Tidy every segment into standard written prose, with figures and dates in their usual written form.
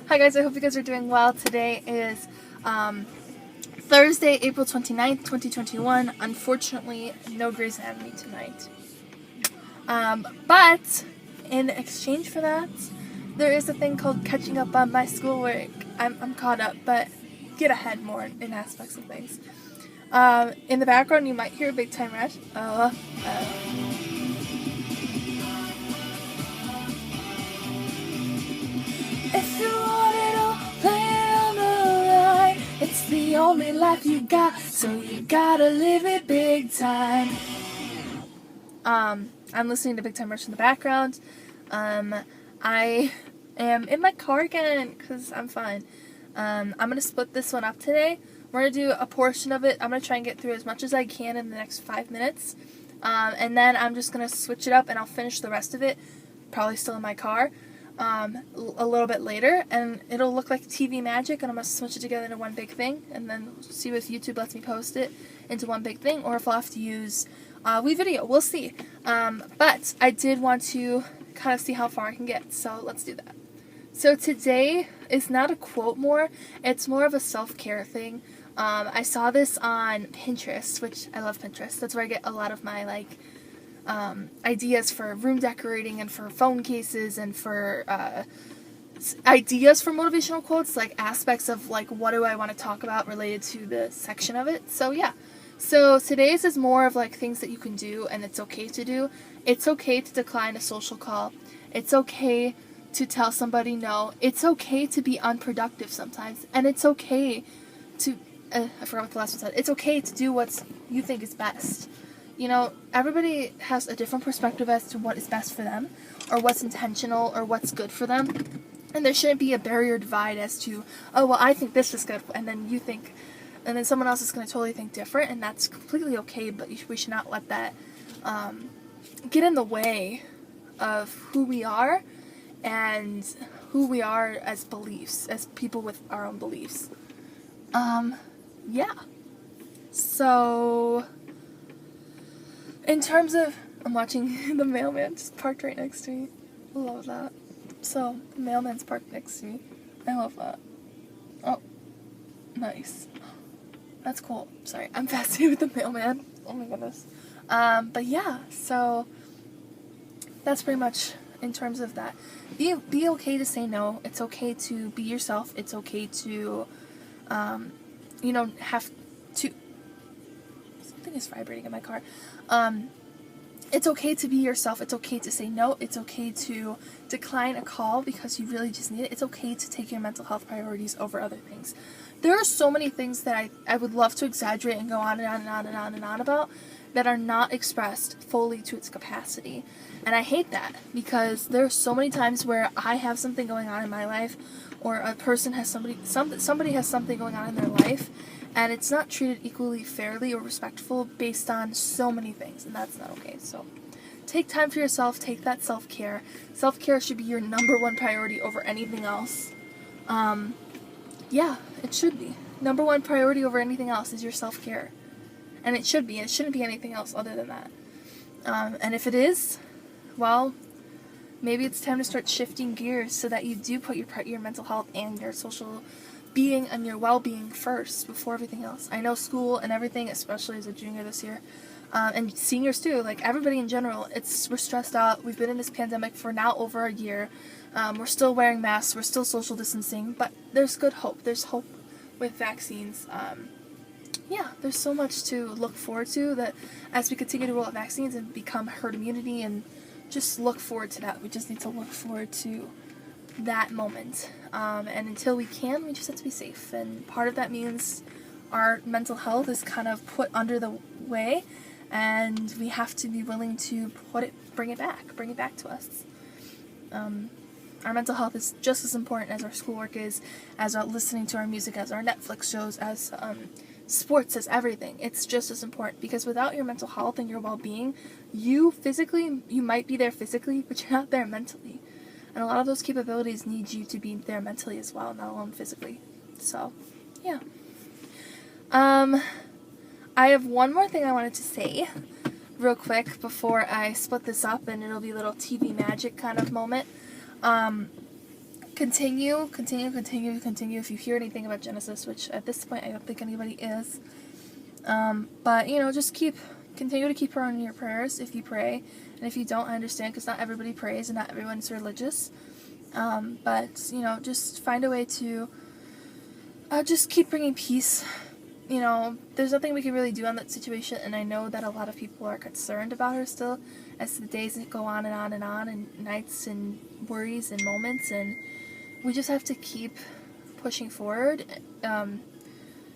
Hi guys, I hope you guys are doing well. Today is Thursday, April 29th, 2021. Unfortunately, no Grey's Anatomy tonight. But in exchange for that, there is a thing called catching up on my schoolwork. I'm caught up, but get ahead more in aspects of things. In the background, you might hear Big Time Rush. If you want it all, play it on the line. It's the only life you got, so you gotta live it big time. I'm listening to Big Time Rush in the background. I am in my car again, because I'm fine. I'm going to split this one up today. We're going to do a portion of it. I'm going to try and get through as much as I can in the next 5 minutes. And then I'm just going to switch it up, and I'll finish the rest of it, probably still in my car, a little bit later. And it'll look like TV magic, and I'm going to switch it together into one big thing, and then see if YouTube lets me post it into one big thing, or if I'll have to use WeVideo. We'll see. But I did want to kind of see how far I can get, so let's do that. So today is not a quote more, it's more of a self-care thing. I saw this on Pinterest, which I love Pinterest. That's where I get a lot of my ideas for room decorating and for phone cases and for ideas for motivational quotes, like aspects of what do I want to talk about related to the section of it. So yeah. So today's is more of things that you can do and it's okay to do. It's okay to decline a social call. It's okay to tell somebody no. It's okay to be unproductive sometimes. And it's okay to, I forgot what the last one said. It's okay to do what you think is best. You know, everybody has a different perspective as to what is best for them, or what's intentional, or what's good for them. And there shouldn't be a barrier divide as to, oh, well, I think this is good, and then you think, and then someone else is going to totally think different, and that's completely okay, but we should not let that get in the way of who we are and who we are as beliefs, as people with our own beliefs. Yeah. So, in terms of, I'm watching the Mailman just parked right next to me. I love that. So, the Mailman's parked next to me. I love that. Oh, nice. That's cool. Sorry, I'm fascinated with the Mailman. Oh my goodness. But yeah, so that's pretty much in terms of that. Be okay to say no. It's okay to be yourself. It's okay to, have to. Something is vibrating in my car. It's okay to be yourself. It's okay to say no. It's okay to decline a call because you really just need it. It's okay to take your mental health priorities over other things. There are so many things that I would love to exaggerate and go on and on and on and on and on about that are not expressed fully to its capacity. And I hate that because there are so many times where I have something going on in my life, or a person has somebody has something going on in their life, and it's not treated equally fairly or respectful based on so many things, and that's not okay. So take time for yourself, take that self-care. Self-care should be your number one priority over anything else. Yeah, it should be. Number one priority over anything else is your self-care. And it should be. It shouldn't be anything else other than that. And if it is, well, maybe it's time to start shifting gears so that you do put your mental health and your social being and your well-being first before everything else. I know school and everything, especially as a junior this year, and seniors too, everybody in general, we're stressed out. We've been in this pandemic for now over a year. We're still wearing masks. We're still social distancing, but there's good hope. There's hope with vaccines. Yeah, there's so much to look forward to that as we continue to roll out vaccines and become herd immunity, and just look forward to that. We just need to look forward to that moment. And until we can, we just have to be safe. And part of that means our mental health is kind of put under the way, and we have to be willing to bring it back to us. Our mental health is just as important as our schoolwork is, as our listening to our music, as our Netflix shows, as sports, as everything. It's just as important, because without your mental health and your well-being, you might be there physically, but you're not there mentally. And a lot of those capabilities need you to be there mentally as well, not alone physically. So, yeah. I have one more thing I wanted to say real quick before I split this up, and it'll be a little TV magic kind of moment. continue. If you hear anything about Genesis, which at this point I don't think anybody is. But, you know, just continue to keep her in your prayers if you pray. And if you don't, I understand, because not everybody prays and not everyone's religious. But, you know, just find a way to just keep bringing peace. You know, there's nothing we can really do on that situation, and I know that a lot of people are concerned about her still as the days go on and on and on, and nights and worries and moments, and we just have to keep pushing forward.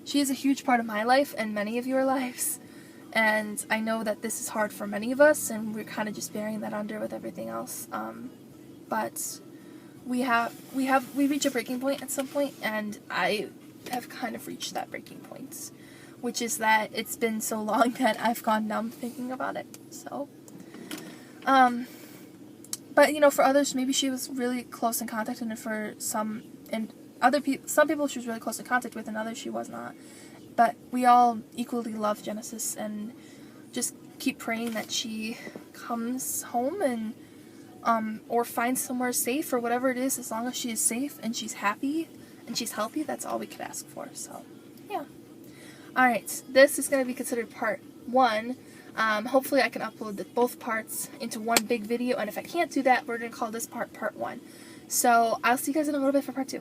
She is a huge part of my life and many of your lives, and I know that this is hard for many of us, and we're kind of just bearing that under with everything else. But we reach a breaking point at some point, and I have kind of reached that breaking point, which is that it's been so long that I've gone numb thinking about it. So, but you know, for others, maybe she was really close in contact, and for some people she was really close in contact with, and others she was not. But we all equally love Genesis, and just keep praying that she comes home and or finds somewhere safe or whatever it is. As long as she is safe and she's happy and she's healthy, that's all we could ask for. So, yeah. Alright, this is going to be considered part 1. Hopefully I can upload both parts into one big video, and if I can't do that, we're going to call this part 1. So, I'll see you guys in a little bit for part 2.